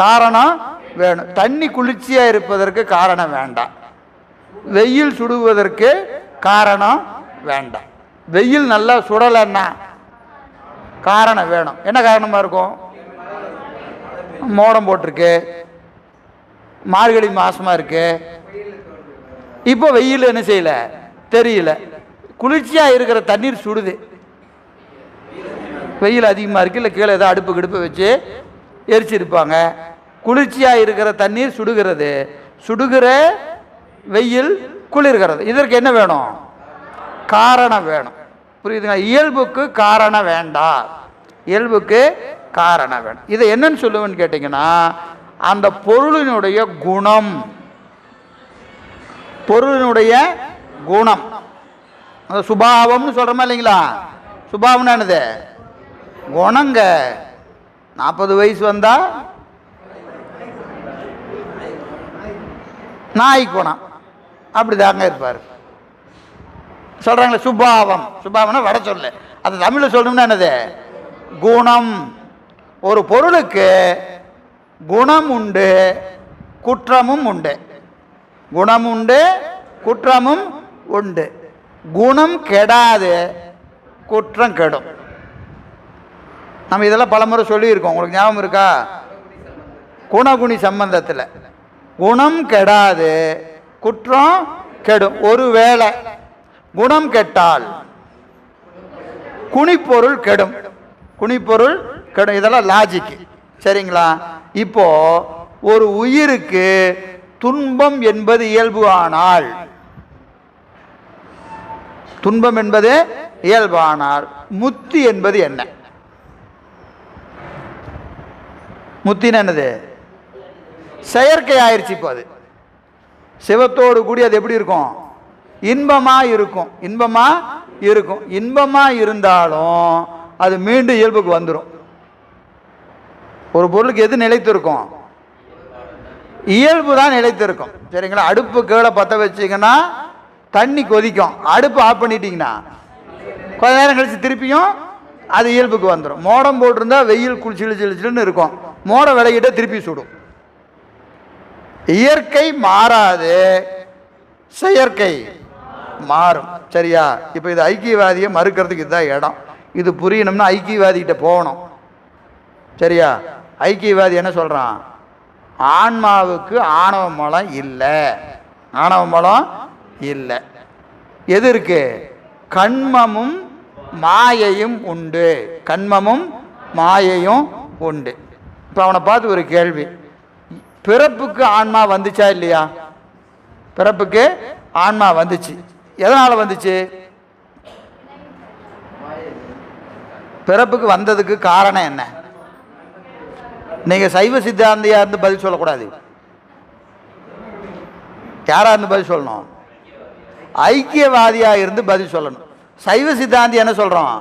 காரணம் வேணும். தண்ணி குளிர்ச்சியாக இருப்பதற்கு காரணம் வேண்டாம், வெயில் சுடுவதற்கு காரணம் வேண்டாம். வெயில் நல்லா சுடலைன்னா காரணம் வேணும். என்ன காரணமாக இருக்கும்? மோடம் போட்டிருக்கு, மார்கழி மாசமாக இருக்கு, இப்போ வெயில் என்ன செய்யல தெரியல, குளிர்ச்சியாக இருக்கிற தண்ணீர் சுடுது. வெயில் அதிகமாக இருக்குது, இல்லை கீழே ஏதோ அடுப்பு கிடுப்பு வச்சு எரிச்சிருப்பாங்க, குளிர்ச்சியாக இருக்கிற தண்ணீர் சுடுகிறது, சுடுகிற வெயில் குளிர்கிறது. இதற்கு என்ன வேணும்? காரணம் வேணும். புரியுதுங்க? இயல்புக்கு காரணம் வேண்டாம், இயல்புக்கு காரணம் வேணும். இதை என்னன்னு சொல்லுவேன்னு கேட்டிங்கன்னா, அந்த பொருளினுடைய குணம், பொருளினுடைய குணம், அந்த சுபாவம்னு சொல்கிறோமா இல்லைங்களா? சுபாவம்னா என்னது? குணங்க. 40 வயசு வந்தால் நாய் குணம் அப்படி தாங்க இருப்பார். சொல்கிறாங்களே சுபாவம். சுபாவம்னா வட சொல்லு, அது தமிழில் சொல்லணும்னா என்னது? குணம். ஒரு பொருளுக்கு குணம் உண்டு, குற்றமும் உண்டு. குணம் உண்டு, குற்றமும் உண்டு. குணம் கெடாது, குற்றம் கெடும். நம்ம இதெல்லாம் பலமுறை சொல்லியிருக்கோம், உங்களுக்கு ஞாபகம் இருக்கா? குணகுணி சம்பந்தத்தில் குணம் கெடாது, குற்றம் கெடும். ஒருவேளை குணம் கெட்டால் குணிப்பொருள் கெடும், குணிப்பொருள் கெடும். இதெல்லாம் லாஜிக், சரிங்களா? இப்போ ஒரு உயிருக்கு துன்பம் என்பது இயல்பு ஆனால், துன்பம் என்பது இயல்பானால் முத்தி என்பது என்ன? முத்தின்னு என்னது? செயற்கை ஆயிடுச்சு. இப்போ அது சிவத்தோடு கூடி அது எப்படி இருக்கும்? இன்பமா இருக்கும், இன்பமா இருக்கும். இன்பமா இருந்தாலும் அது மீண்டும் இயல்புக்கு வந்துடும். ஒரு பொருளுக்கு எது நிலைத்திருக்கும்? இயல்பு தான் நிலைத்திருக்கும், சரிங்களா? அடுப்பு கீழே பற்ற வச்சிங்கன்னா தண்ணி கொதிக்கும், அடுப்பு ஆஃப் பண்ணிட்டீங்கன்னா கொஞ்ச நேரம் கழிச்சு திருப்பியும் அது இயல்புக்கு வந்துடும். மோடம் போட்டிருந்தா வெயில் சிலு சிலு சிலுன்னு இருக்கும், மோடம் விலகிட்ட திருப்பி சுடும். இயற்கை மாறாது, செயற்கை மாறும், சரியா? இப்போ இது ஐக்கியவாதியை மறுக்கிறதுக்கு இதுதான் இடம். இது புரியணும்னா ஐக்கியவாதிகிட்ட போகணும், சரியா? ஐக்கியவாதி என்ன சொல்கிறான்? ஆன்மாவுக்கு ஆணவ மலம் இல்லை, ஆணவ மலம் இல்லை. எது இருக்கு? கண்மமும் மாயையும் உண்டு, கண்மமும் மாயையும் உண்டு. இப்போ அவனை பார்த்து ஒரு கேள்வி, பிறப்புக்கு ஆன்மா வந்துச்சா இல்லையா? பிறப்புக்கு ஆன்மா வந்துச்சு. எதனால் வந்துச்சு? பிறப்புக்கு வந்ததுக்கு காரணம் என்ன? நீங்கள் சைவ சித்தாந்தியா இருந்து பதில் சொல்லக்கூடாது, யாராக இருந்து பதில் சொல்லணும்? ஐக்கியவாதியாக இருந்து பதில் சொல்லணும். சைவ சித்தாந்தி என்ன சொல்கிறோம்?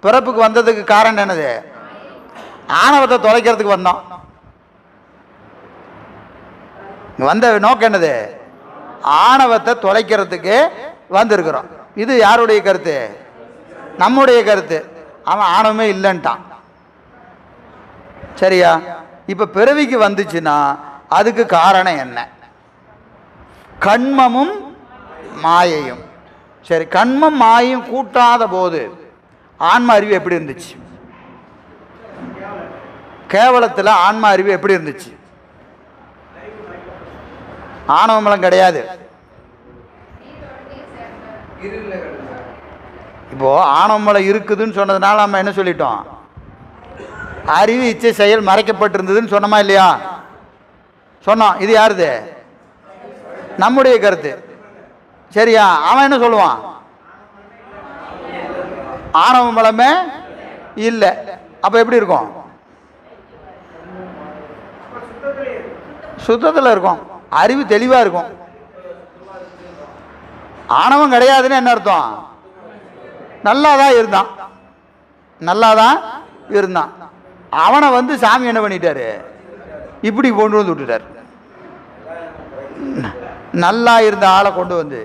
பிறப்புக்கு வந்ததுக்கு காரணம் என்னது? ஆணவத்தை தொலைக்கிறதுக்கு வந்தோம். வந்த நோக்கம் என்னது? ஆணவத்தை தொலைக்கிறதுக்கு வந்திருக்கிறோம். இது யாருடைய கருத்து? நம்முடைய கருத்து. அவன் ஆணவமே இல்லைன்ட்டான், சரியா? இப்போ பிறவிக்கு வந்துச்சுன்னா அதுக்கு காரணம் என்ன? கண்மமும் மாயையும். சரி, கண்மம் மாயையும் கூட்டாத போது ஆன்ம அறிவு எப்படி இருந்துச்சு? கேவலத்தில் ஆன்ம அறிவு எப்படி இருந்துச்சு? ஆணவமலம் கிடையாது. இப்போ ஆணவமலம் இருக்குதுன்னு சொன்னதுனால நம்ம என்ன சொல்லிட்டோம்? அறிவு இச்சை செயல் மறைக்கப்பட்டிருந்ததுன்னு சொன்னோமா இல்லையா? சொன்னோம். இது யாருது? நம்முடைய கருத்து, சரியா? அவன் என்ன சொல்லுவான்? ஆணவ மலமே இல்லை. அப்போ எப்படி இருக்கும்? சுத்தத்தில் இருக்கும், அறிவு தெளிவாக இருக்கும். ஆணவம் கிடையாதுன்னு என்ன அர்த்தம்? நல்லாதான் இருந்தான், நல்லாதான் இருந்தான். அவனை வந்து சாமி என்ன பண்ணிட்டாரு? இப்படி கொண்டு வந்து விட்டுட்டார். நல்லா இருந்த ஆளை கொண்டு வந்து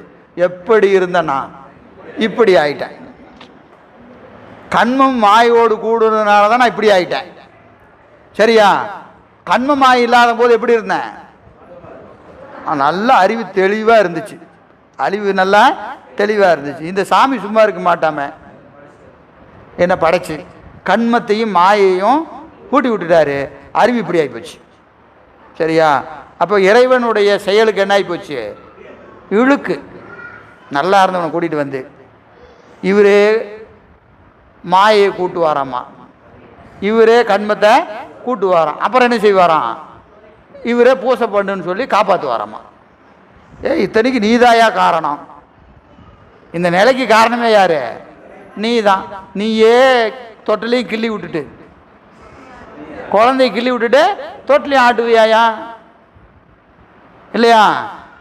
எப்படி இருந்தனா இப்படி ஆயிட்டேன். கண்மம் மாயோடு கூடுறதுனால தான் நான் இப்படி ஆயிட்டேன். சரியா? கண்ம மாய் இல்லாத போது எப்படி இருந்தேன்? நல்ல அறிவு தெளிவாக இருந்துச்சு. அறிவு நல்லா தெளிவாக இருந்துச்சு. இந்த சாமி சும்மா இருக்க மாட்டாம என்ன படைச்சு கண்மத்தையும் மாயையும் கூட்டி விட்டுட்டாரு. அறிவு இப்படி ஆகிப்போச்சு. சரியா? அப்போ இறைவனுடைய செயலுக்கு என்ன ஆகிப்போச்சு? இழுக்கு. நல்லா இருந்தவனை கூட்டிகிட்டு வந்து இவரே மாயை கூட்டுவாராம்மா, இவரே கண்மத்தை கூட்டுவாராம். அப்புறம் என்ன செய்வாராம்? இவரே பூசை பண்ணுன்னு சொல்லி காப்பாற்றுவாராம்மா. இத்தனைக்கு நீதாயா காரணம். இந்த நிலைக்கு காரணமே யாரு? நீ தான். நீயே தொட்டிலையும் கிள்ளி விட்டுட்டு, குழந்தைய கிள்ளி விட்டுட்டு தொட்டிலையும் ஆட்டுவியாயா இல்லையா?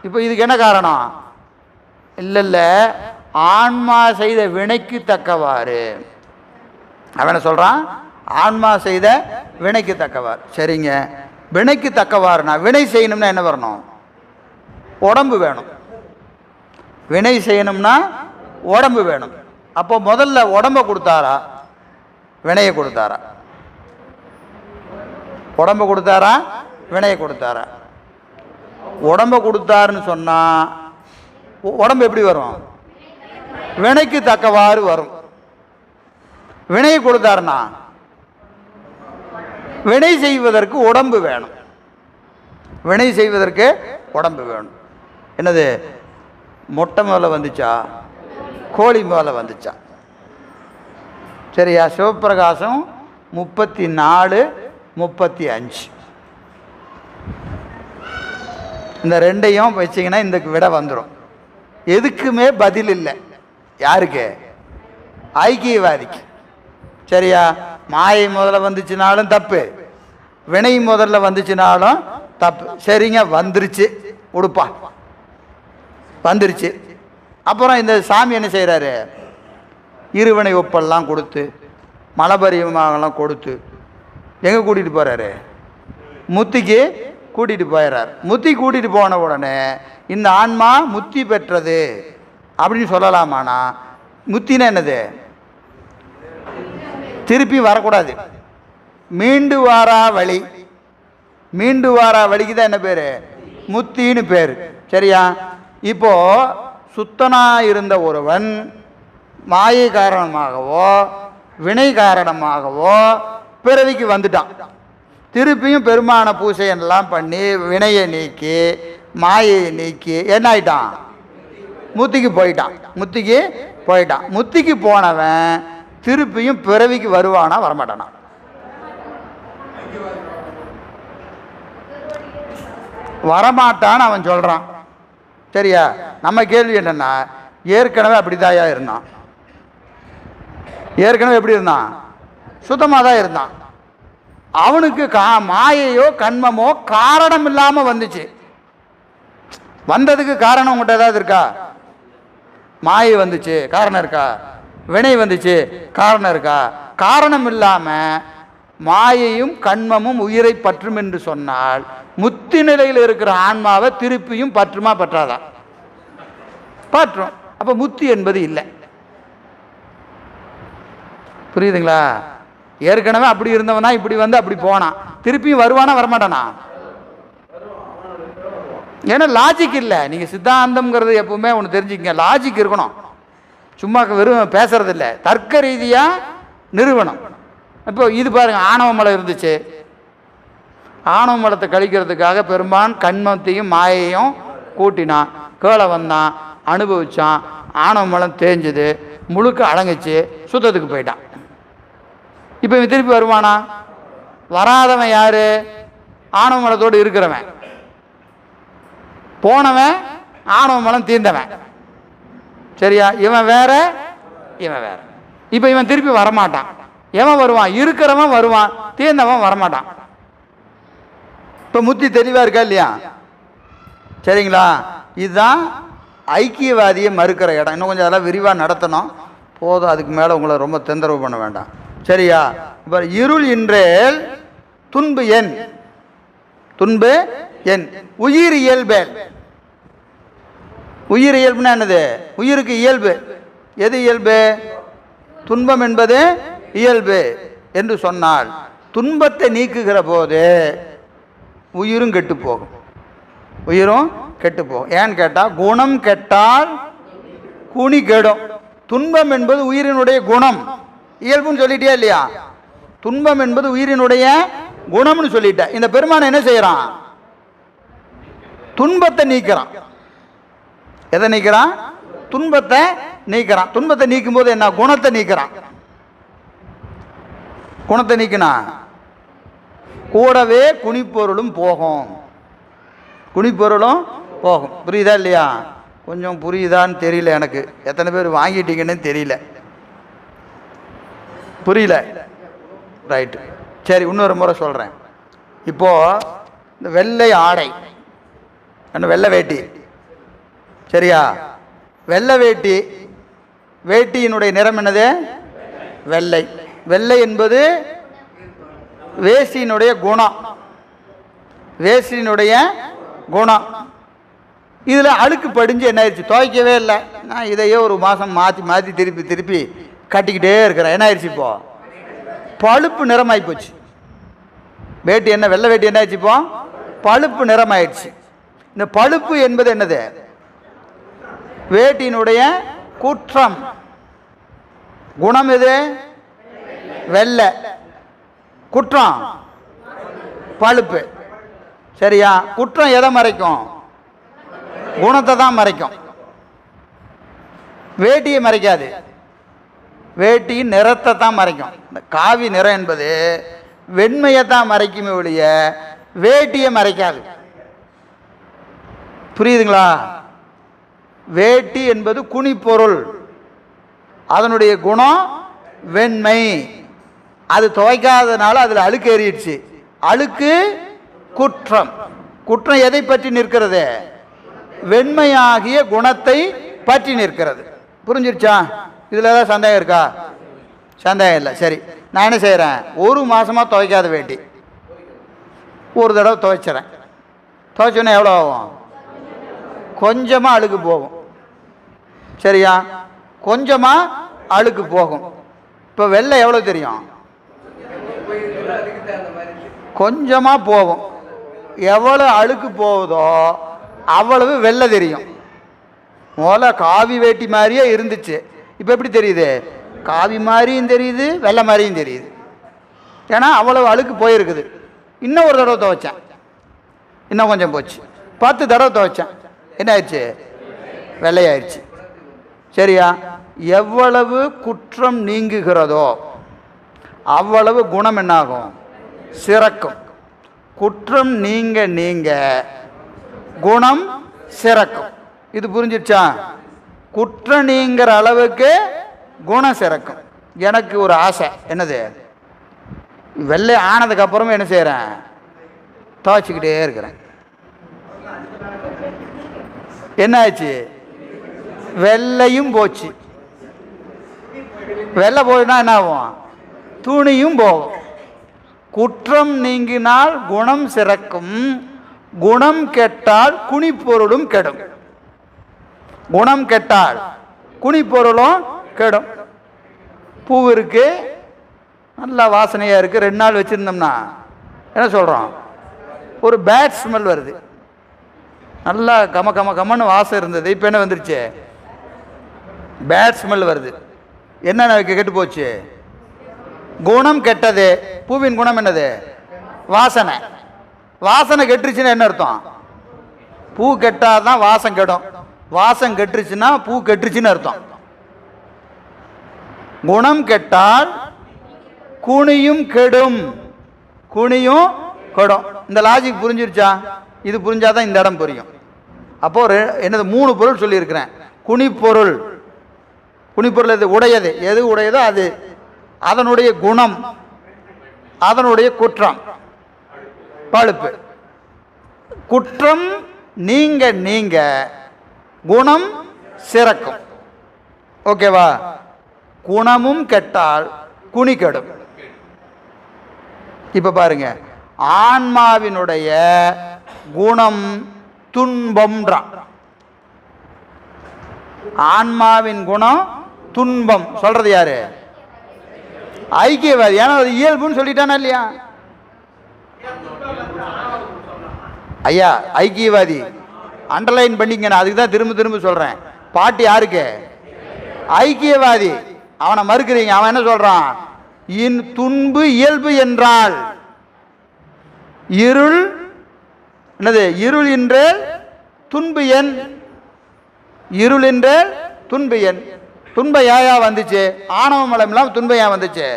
இப்போ இதுக்கு என்ன காரணம்? இல்லை, ஆன்மா செய்த வினைக்கு தக்கவாறு. அவனை சொல்கிறான், ஆன்மா செய்த வினைக்கு தக்கவாறு. சரிங்க, வினைக்கு தக்கவாறுனா வினை செய்யணும்னா என்ன வரணும்? உடம்பு வேணும். வினை செய்யணும்னா உடம்பு வேணும். அப்போ முதல்ல உடம்பை கொடுத்தாரா வினையை கொடுத்தாரா? உடம்பை கொடுத்தாரா வினையை கொடுத்தாரா? உடம்பை கொடுத்தாருன்னு சொன்னால் உடம்பு எப்படி வரும்? வினைக்கு தக்கவாறு வரும். வினையை கொடுத்தாருன்னா வினை செய்வதற்கு உடம்பு வேணும். வினை செய்வதற்கு உடம்பு வேணும். என்னது? மொட்டை மேலே வந்துச்சா கோழி மேலே வந்துச்சா? சரியா? சிவப்பிரகாசம் 34, 35 இந்த ரெண்டையும் வச்சிங்கன்னா இந்த விட வந்துடும். எதுக்குமே பதில் இல்லை. யாருக்கு? ஐக்கியவாதிக்கு. சரியா? மாயை முதல்ல வந்துச்சுனாலும் தப்பு, வினை முதல்ல வந்துச்சுனாலும் தப்பு. சரிங்க, வந்துருச்சு உடுப்பா, வந்துருச்சு. அப்புறம் இந்த சாமி என்ன செய்கிறாரு? இருவினை ஒப்பெல்லாம் கொடுத்து மலபரியமாகலாம் கொடுத்து எங்கே கூட்டிகிட்டு போகிறாரு? முத்திக்கு கூட்டிகிட்டு போயிடுறார். முத்தி கூட்டிகிட்டு போன உடனே இந்த ஆன்மா முத்தி பெற்றது அப்படின்னு சொல்லலாமானா? முத்தினா என்னது? திருப்பி வரக்கூடாது. மீண்டு வாரா வழி. மீண்டு வாரா வழிக்கு தான் என்ன பேர்? முத்தின்னு பேர். சரியா? இப்போ சுத்தனா இருந்த ஒருவன் மாயை காரணமாகவோ வினை காரணமாகவோ பிறவிக்கு வந்துட்டான். திருப்பியும் பெருமான பூசையெல்லாம் பண்ணி வினையை நீக்கி மாயை நீக்கி என்ன ஆயிட்டான்? முத்திக்கு போயிட்டான். முத்திக்கு போயிட்டான். முத்திக்கு போனவன் திருப்பியும் பிறவிக்கு வருவானா வரமாட்டானா? வரமாட்டான்னு அவன் சொல்றான். சரியா? நம்ம கேள்வி என்னன்னா, ஏற்கனவே அப்படிதாயா இருந்தான். ஏற்கனவே எப்படி இருந்தான்? சுத்தமாக தான் இருந்தான். அவனுக்கு மாயையோ கண்மமோ காரணம் இல்லாம வந்துச்சு. வந்ததுக்கு காரணம் உங்கள்கிட்ட ஏதாவது இருக்கா? மாயை வந்துச்சு, காரணம் இருக்கா? வினை வந்துச்சு, காரணம் இருக்கா? காரணம் இல்லாம மாயையும் கண்மமும் உயிரை பற்றும் என்று சொன்னால் முத்தி நிலையில் இருக்கிற ஆன்மாவை திருப்பியும் பற்றுமா பற்றாதா? பற்றும். அப்ப முத்தி என்பது இல்லை. புரியுதுங்களா? ஏற்கனவே அப்படி இருந்தவனா இப்படி வந்து அப்படி போனான், திருப்பியும் வருவானா வரமாட்டானா? ஏன்னா லாஜிக் இல்லை. நீங்க சித்தாந்தம்ங்கிறது எப்பவுமே ஒன்று தெரிஞ்சுக்கங்க, லாஜிக் இருக்கணும். சும்மா வெறும் பேசுறது இல்லை, தர்க்க ரீதியா நிறுவனம். இப்போ இது பாருங்க, ஆணவ மலம் இருந்துச்சு. ஆணவ மலத்தை கழிக்கிறதுக்காக பெரும்பான் கண்மத்தையும் மாயையும் கூட்டினான். கீழே வந்தான், அனுபவிச்சான், ஆணவ மலம் தேஞ்சது, முழுக்க அடங்குச்சு, சுத்தத்துக்கு போயிட்டான். இப்போ இவன் திருப்பி வருவானா? வராதவன் யாரு? ஆணவ மலத்தோடு இருக்கிறவன். போனவன் ஆணவ மலம் தீர்ந்தவன். சரியா? இவன் வேற, இவன் வேற. இப்போ இவன் திருப்பி வரமாட்டான். எவன் வருவான்? இருக்கிறவன் வருவான், தீர்ந்தவன் வரமாட்டான். இப்போ முத்தி தெளிவா இருக்கா இல்லையா? சரிங்களா? இதுதான் ஐக்கியவாதியை மறுக்கிற இடம். இன்னும் கொஞ்சம் அதெல்லாம் விரிவாக நடத்தணும். போதும், அதுக்கு மேலே உங்களை ரொம்ப தொந்தரவு பண்ண வேண்டாம். சரியா? இப்போ இருள் இன்றேல் துன்பு என், துன்பு என் உயிர் இயல்பேல். உயிர் இயல்புனா என்னது? உயிருக்கு இயல்பு எது? இயல்பு துன்பம் என்பது இயல்பு என்று சொன்னால் துன்பத்தை நீக்குகிற போது உயிரும் கெட்டு போகும். உயிரும் கெட்டு போகும். ஏன்னு கேட்டால் குணம் கெட்டால் குணி கெடும். துன்பம் என்பது உயிரினுடைய குணம், இயல்புன்னு சொல்லிட்டே இல்லையா? துன்பம் என்பது உயிரினுடைய குணம்னு சொல்லிட்ட. இந்த பெருமான் என்ன செய்யறான்? துன்பத்தை நீக்கிறான். எதை நீக்கிறான்? துன்பத்தை நீக்கிறான். துன்பத்தை நீக்கும் போது என்ன? குணத்தை நீக்கிறான். குணத்தை நீக்கினா கூடவே குனிப்பொருளும் போகும். குனிப்பொருளும் போகும். புரியுதா இல்லையா? கொஞ்சம் புரியுதான்னு தெரியல எனக்கு. எத்தனை பேர் வாங்கிட்டீங்கன்னு தெரியல. புரியல? ரைட்டு, சரி, இன்னொரு முறை சொல்கிறேன். இப்போது இந்த வெள்ளை ஆடை, வெள்ளை வேட்டி, சரியா? வெள்ளை வேட்டி, வேட்டியினுடைய நிறம் என்னது? வெள்ளை. வெள்ளை என்பது வேஷ்டியினுடைய குணம். வேஷ்டியினுடைய குணம். இதில் அழுக்கு படிஞ்சு என்ன ஆயிடுச்சு? துவைக்கவே இல்லை. நான் இதையே ஒரு மாதம் மாற்றி மாற்றி திருப்பி திருப்பி கட்டிக்கிட்டே இருக்கிறேன். என்ன ஆயிடுச்சு? இப்போ பழுப்பு நிறமாகி போச்சு. வேட்டி என்ன? வெள்ளை வேட்டி என்ன ஆயிடுச்சு? இப்போ பழுப்பு நிறமாயிடுச்சு. இந்த பழுப்பு என்பது என்னது? வேட்டியினுடைய குற்றம். குணம் எது? வெள்ளை. குற்றம் பழுப்பு. சரியா? குற்றம் எதை மறைக்கும்? குணத்தை தான் மறைக்கும். வேட்டியை மறைக்காது. வேட்டியின் நிறத்தை தான் மறைக்கும். இந்த காவி நிறம் என்பது வெண்மையை தான் மறைக்குமே ஒழிய வேட்டியை மறைக்காது. புரியுதுங்களா? வேட்டி என்பது குனிப்பொருள். அதனுடைய குணம் வெண்மை. அது துவைக்காதனால அதில் அழுக்கு ஏறிடுச்சு. அழுக்கு குற்றம். குற்றம் எதை பற்றி நிற்கிறது? வெண்மையாகிய குணத்தை பற்றி நிற்கிறது. புரிஞ்சிருச்சா? இதில் ஏதாவது சந்தேகம் இருக்கா? சந்தேகம் இல்லை. சரி, நான் என்ன செய்கிறேன்? ஒரு மாதமாக துவைக்காத வேட்டி ஒரு தடவை துவைச்சிட்றேன். துவைச்சோன்னே எவ்வளோ ஆகும்? கொஞ்சமாக அழுக்கு போகும். சரியா? கொஞ்சமாக அழுக்கு போகும். இப்போ வெள்ளை எவ்வளோ தெரியும்? கொஞ்சமாக போகும். எவ்வளோ அழுக்கு போகுதோ அவ்வளவு வெள்ளை தெரியும். முதல்ல காவி வேட்டி மாதிரியே இருந்துச்சு. இப்போ எப்படி தெரியுது? காவி மாதிரியும் தெரியுது, வெள்ளை மாதிரியும் தெரியுது. ஏன்னா அவ்வளவு அழுக்கு போயிருக்குது. இன்னும் ஒரு தடவை துவைச்சேன், இன்னும் கொஞ்சம் போச்சு. 10 தடவை துவைச்சேன், என்ன ஆயிடுச்சு? வெள்ளையாயிடுச்சு. சரியா? எவ்வளவு குற்றம் நீங்குகிறதோ அவ்வளவு குணம் என்னாகும்? சிறக்கும். குற்றம் நீங்க நீங்க குணம் சிறக்கும். இது புரிஞ்சிருச்சா? குற்றம் நீங்கிற அளவுக்கு குணம் சிறக்கும். எனக்கு ஒரு ஆசை. என்னது? வெள்ளை ஆனதுக்கு அப்புறமே என்ன செய்கிறேன்? துவைச்சிக்கிட்டே இருக்கிறேன். என்ன ஆச்சு? வெள்ளையும் போச்சு. வெள்ளை போயினா என்ன ஆகும்? துணியும் போகும். குற்றம் நீங்கினால் குணம் சிறக்கும். குணம் கெட்டால் குனிப்பொருளும் கெடும். குணம் கெட்டால் குனிப்பொருளும் கெடும். பூ இருக்கு, நல்லா வாசனையாக இருக்குது. 2 நாள் வச்சுருந்தோம்னா என்ன சொல்கிறோம்? ஒரு பேட் ஸ்மெல் வருது. நல்லா கம கம கமன்னு வாசம் இருந்தது. இப்போ என்ன வந்துருச்சு? பேட் ஸ்மெல் வருது. என்ன கெட்டு போச்சு? குணம் கெட்டது. பூவின் குணம் என்னது? வாசனை. வாசனை கெட்டுருச்சுன்னா என்ன அர்த்தம்? பூ கெட்டாதான் வாசம் கெடும். வாசம் கெட்டுருச்சுன்னா பூ கெட்டுருச்சுன்னு அர்த்தம். குணம் கெட்டால் குனியும் கெடும். குனியும் கெடும். இந்த லாஜிக் புரிஞ்சிருச்சா? இது புரிஞ்சாதான் இந்த இடம் புரியும். அப்போ என்னது? 3 பொருள் சொல்லியிருக்கிறேன். குனிப்பொருள். குனிப்பொருள் எது? உடையது. எது உடையதோ அது. அதனுடைய குணம், அதனுடைய குற்றம், பழுப்பு. குற்றம் நீங்க நீங்க குணம் சிறக்கும். ஓகேவா? குணமும் கெட்டால் குனி கெடும். இப்ப பாருங்க, ஆன்மாவினுடைய குணம் துன்பம்ன்றான். ஆன்மாவின் குணம் துன்பம். சொல்றது யாரு? ஐக்கியவாதி. ஏன்னா அது இயல்புன்னு சொல்லிட்டானா இல்லையா? ஐயா ஐக்கியவாதி அண்டர்லைன் பண்ணிக்க, நான் அதுக்கு தான் திரும்ப திரும்ப சொல்றேன். பாட்டு யாருக்கு? ஐக்கியவாதி. அவனை மறுக்கிறீங்க. அவன் என்ன சொல்றான்? துன்பு இயல்பு என்றால் இருள் என்னது? இருள் என்றால் துன்பு எண். இருள் என்றால் துன்பு எண். துன்ப ஏயா வந்துச்சு? ஆணவ மலம் இல்லாம துன்ப ஏன் வந்துச்சு?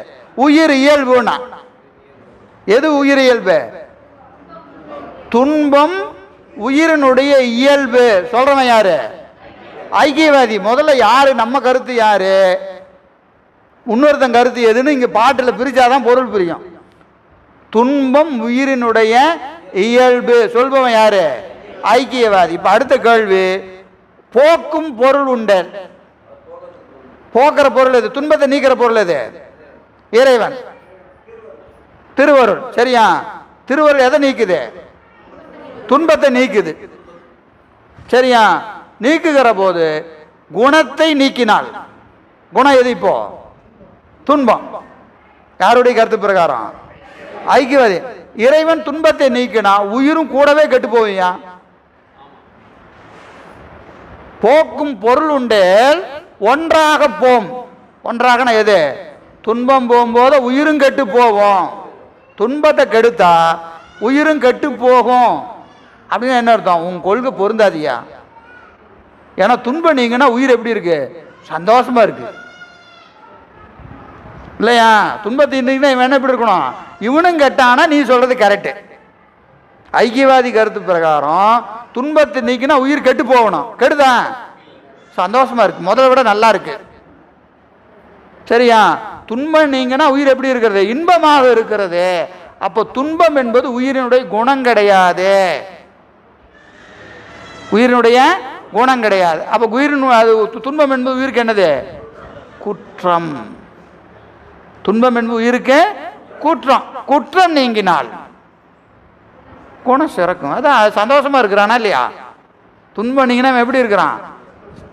உயிர் இயல்புனா எது உயிர் இயல்பு? துன்பம் உயிரினுடைய இயல்பு. சொல்றவன் யாரு? ஐக்கியவாதி. முதல்ல யாரு? நம்ம கருத்து யாரு? இன்னொருத்தன் கருத்து எதுன்னு இங்க பாட்டில் பிரிச்சாதான் பொருள் புரியும். துன்பம் உயிரினுடைய இயல்பு சொல்பவன் யாரு? ஐக்கியவாதி. இப்ப அடுத்த கேள்வி, போக்கும் பொருள் உண்டல். போக்குற பொருள் எது? துன்பத்தை நீக்கிற பொருள் எது? இறைவன். திருவருள். சரியா? திருவருள் எதை நீக்குது? துன்பத்தை நீக்குது. சரியா? நீக்குகிற போது குணத்தை நீக்கினால், குணம் எது இப்போ? துன்பம். யாருடைய கருத்து பிரகாரம்? ஐக்கியவாதி. இறைவன் துன்பத்தை நீக்கினா உயிரும் கூடவே கெட்டு போவியா? போக்கும் பொருள் உண்டேல் ஒன்றாக போம். ஒன்றாக எது? துன்பம் போகும்போது உயிரும் கெட்டு போகும். துன்பத்தை கெடுத்தா உயிரும் கெட்டு போகும். அப்படின்னு என்ன அர்த்தம்? உன் கொள்கை பொருந்தாதியா. ஏன்னா துன்பம் நீங்கன்னா உயிர் எப்படி இருக்கு? சந்தோஷமா இருக்கு இல்லையா? துன்பத்தை நீங்கன்னா இவன் என்ன எப்படி இருக்கணும்? இவனும் கெட்டானா நீ சொல்றது கரெக்டு. ஐக்கியவாதி கருத்து பிரகாரம் துன்பத்தை நீக்கினா உயிர் கெட்டு போகணும். கெடுதான் சந்தோஷமா இருக்கு, முதல்ல விட நல்லா இருக்கு. சரியா? துன்பம் நீங்கன்னா உயிர் எப்படி இருக்கிறது? இன்பமாக இருக்கிறது. அப்போ துன்பம் என்பது உயிரினுடைய குணம் கிடையாது. உயிரினுடைய குணம் கிடையாது. அப்போ துன்பம் என்பது உயிருக்கு என்னது? குற்றம். துன்பம் என்பது உயிருக்கு குற்றம். குற்றம் நீங்கினால் குணம் சிறக்கும். அதான் சந்தோஷமா இருக்கிறானா இல்லையா? துன்பம் நீங்கினா எப்படி இருக்கிறான்?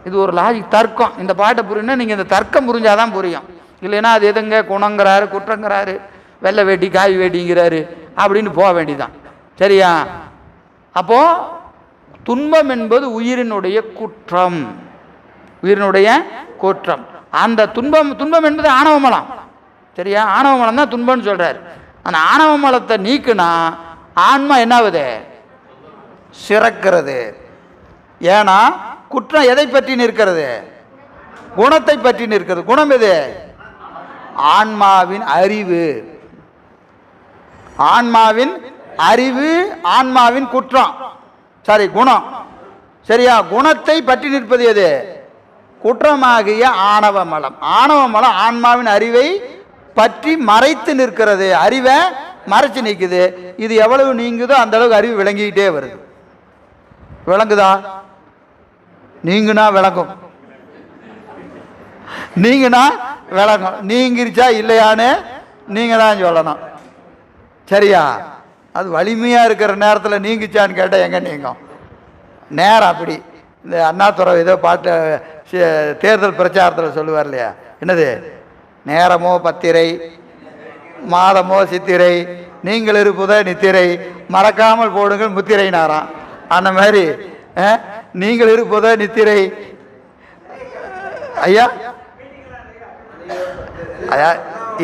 இது ஒரு லாஜிக், தர்க்கம். இந்த பாட்டை புரியணும்னா நீங்க இந்த தர்க்கம் புரிஞ்சாதான் புரியும். இல்லைன்னா அது எதுங்க குணங்கிறாரு, குற்றங்கிறாரு, வெள்ளை வேட்டி காவி வேட்டிங்கிறாரு அப்படின்னு போக வேண்டிதான். சரியா? அப்போ துன்பம் என்பது உயிரினுடைய குற்றம். உயிரினுடைய குற்றம். அந்த துன்பம் என்பது ஆணவ மலம். சரியா? ஆணவ மலம் தான் துன்பம்னு சொல்றாரு. அந்த ஆணவ மலத்தை நீக்குனா ஆன்மா என்னாவது? சிறக்கிறது. ஏன்னா குற்றம் எதை பற்றி நிற்கிறது? குணத்தை பற்றி நிற்கிறது. குணம் எது? ஆன்மாவின் அறிவு. ஆன்மாவின் அறிவு, ஆன்மாவின் குற்றம். சரி, குணம். சரியா? குணத்தை பற்றி நிற்பது எது? குற்றமாகிய ஆணவ மலம். ஆணவ மலம் ஆன்மாவின் அறிவை பற்றி மறைத்து நிற்கிறது. அறிவை மறைச்சு நிற்குது. இது எவ்வளவு நீங்குதோ அந்த அளவுக்கு அறிவு விளங்கிக்கிட்டே வருது. விளங்குதா? நீங்குனா விளங்கும், நீங்கனா விளங்கும். நீங்கிருச்சா இல்லையான்னு நீங்க தான் சொல்லணும். சரியா? அது வலிமையா இருக்கிற நேரத்தில் நீங்கிச்சான்னு கேட்டால் எங்க நீங்கும்? நேரம் அப்படி. இந்த அண்ணாதுரை ஏதோ பாட்டு தேர்தல் பிரச்சாரத்தில் சொல்லுவார் இல்லையா? என்னது? நேரமோ பத்திரை, மாதமோ சித்திரை, நீங்கள் இருப்பத நித்திரை, மறக்காமல் போடுங்கள் முத்திரை நாராம். அந்த மாதிரி நீங்கள் இருப்பத நித்திரை. ஐயா ஐயா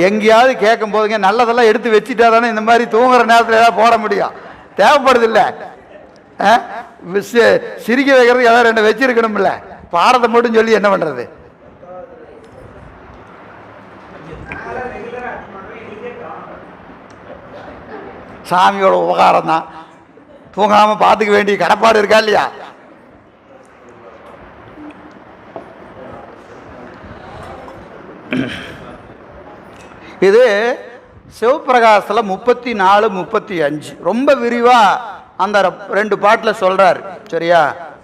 எங்கேயாவது கேட்கும் போதுங்க நல்லதெல்லாம் எடுத்து வச்சுட்டா தானே இந்த மாதிரி தூங்குற நேரத்தில் ஏதாவது போட முடியும். தேவைப்படுது இல்லை. சிரிக்க வைக்கிறதுக்கு ஏதாவது ரெண்டு வச்சிருக்கணும் இல்லை. பாடத்தை மட்டும் சொல்லி என்ன பண்றது? சாமியோட உபகாரம் தான். தூங்காம பார்த்துக்க வேண்டிய கடப்பாடு இருக்கா இல்லையா? இது சிவபிரகாசத்தில் 34, 35 ரொம்ப விரிவா அந்த ரெண்டு பாட்டில் சொல்றாரு. சரியா?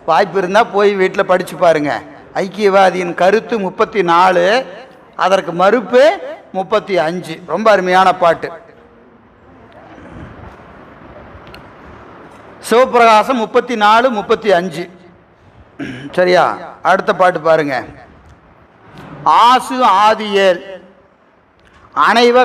வாய்ப்பு இருந்தால் போய் வீட்டில் படிச்சு பாருங்க. ஐக்கியவாதியின் கருத்து 34, அதற்கு மறுப்பு 35. ரொம்ப அருமையான பாட்டு. சிவபிரகாசம் 34, 35. சரியா? அடுத்த பாட்டு பாருங்க. ஆசு ஆதியேல். அணைவ